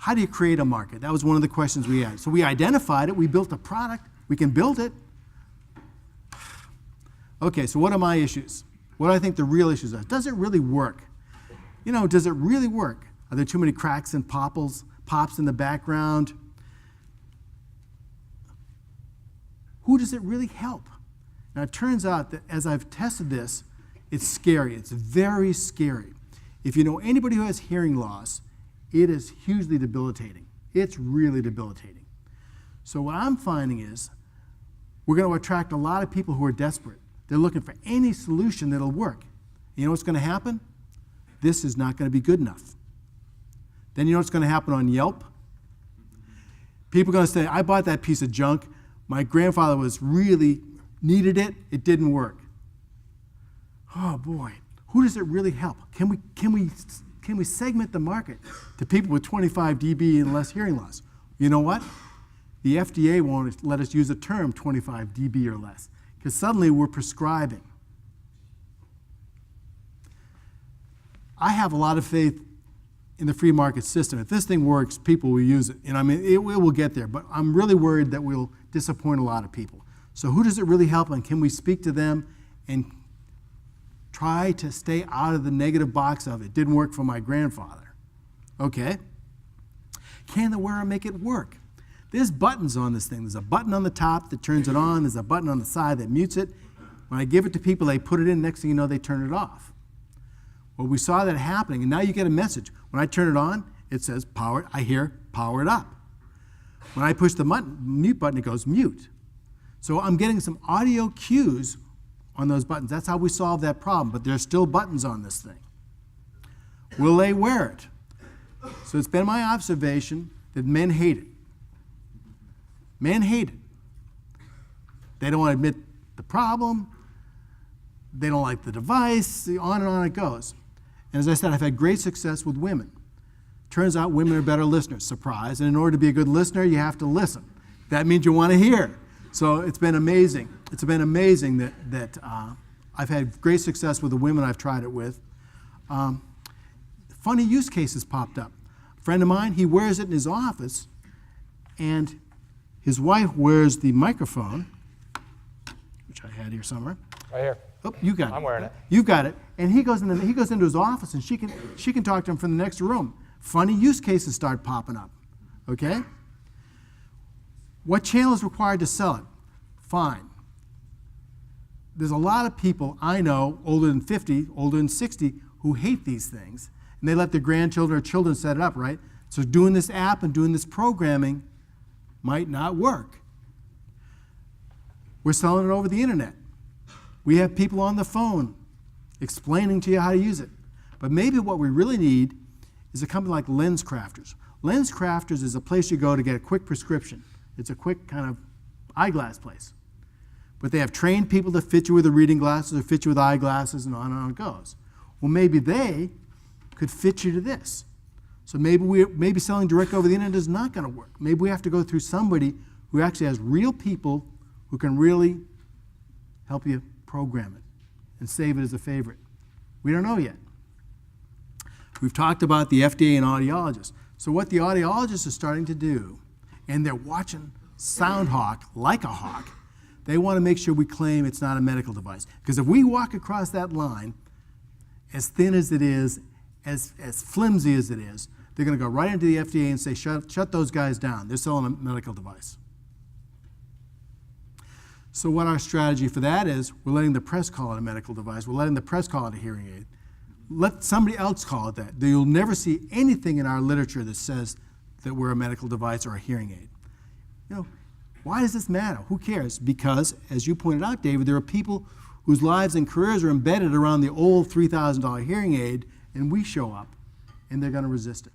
How do you create a market? That was one of the questions we had. So we identified it. We built a product. We can build it. Okay, so what are my issues? What do I think the real issues are? Does it really work? You know, does it really work? Are there too many cracks and pops in the background? Who does it really help? Now, it turns out that as I've tested this, it's scary. It's very scary. If you know anybody who has hearing loss, it is hugely debilitating. It's really debilitating. So what I'm finding is we're going to attract a lot of people who are desperate. They're looking for any solution that'll work. You know what's going to happen? This is not going to be good enough. Then you know what's going to happen on Yelp? People are going to say, I bought that piece of junk. My grandfather really needed it. It didn't work. Oh boy, who does it really help? Can we segment the market to people with 25 dB and less hearing loss? You know what? The FDA won't let us use the term 25 dB or less, because suddenly we're prescribing. I have a lot of faith in the free market system. If this thing works, people will use it. And I mean, it will get there, but I'm really worried that we'll disappoint a lot of people. So who does it really help, and can we speak to them and try to stay out of the negative box of it didn't work for my grandfather? Okay. Can the wearer make it work? There's buttons on this thing. There's a button on the top that turns it on. There's a button on the side that mutes it. When I give it to people, they put it in. Next thing you know, they turn it off. Well, we saw that happening, and now you get a message. When I turn it on, it says power. I hear powered up. When I push the mute button, it goes mute. So I'm getting some audio cues on those buttons. That's how we solve that problem, but there's still buttons on this thing. Will they wear it? So it's been my observation that men hate it. Men hate it. They don't want to admit the problem. They don't like the device. On and on it goes. And as I said, I've had great success with women. Turns out women are better listeners. Surprise. And in order to be a good listener, you have to listen. That means you want to hear. So it's been amazing. It's been amazing that I've had great success with the women I've tried it with. Funny use cases popped up. A friend of mine, he wears it in his office, and his wife wears the microphone, which I had here somewhere. Right here. Oh, you got it. I'm wearing it. You've got it. And he goes into his office, and she can talk to him from the next room. Funny use cases start popping up. Okay? What channel is required to sell it? Fine. There's a lot of people I know, older than 50, older than 60, who hate these things, and they let their grandchildren or children set it up, right? So doing this app and doing this programming might not work. We're selling it over the internet. We have people on the phone explaining to you how to use it. But maybe what we really need is a company like LensCrafters. LensCrafters is a place you go to get a quick prescription. It's a quick kind of eyeglass place. But they have trained people to fit you with the reading glasses or fit you with eyeglasses, and on it goes. Well, maybe they could fit you to this. So maybe selling direct over the internet is not going to work. Maybe we have to go through somebody who actually has real people who can really help you program it and save it as a favorite. We don't know yet. We've talked about the FDA and audiologists. So what the audiologists are starting to do, and they're watching Soundhawk like a hawk, they want to make sure we claim it's not a medical device. Because if we walk across that line, as thin as it is, as flimsy as it is, they're going to go right into the FDA and say, shut those guys down. They're selling a medical device. So what our strategy for that is, we're letting the press call it a medical device. We're letting the press call it a hearing aid. Let somebody else call it that. You'll never see anything in our literature that says that we're a medical device or a hearing aid. You know, why does this matter? Who cares? Because, as you pointed out, David, there are people whose lives and careers are embedded around the old $3,000 hearing aid, and we show up, and they're going to resist it.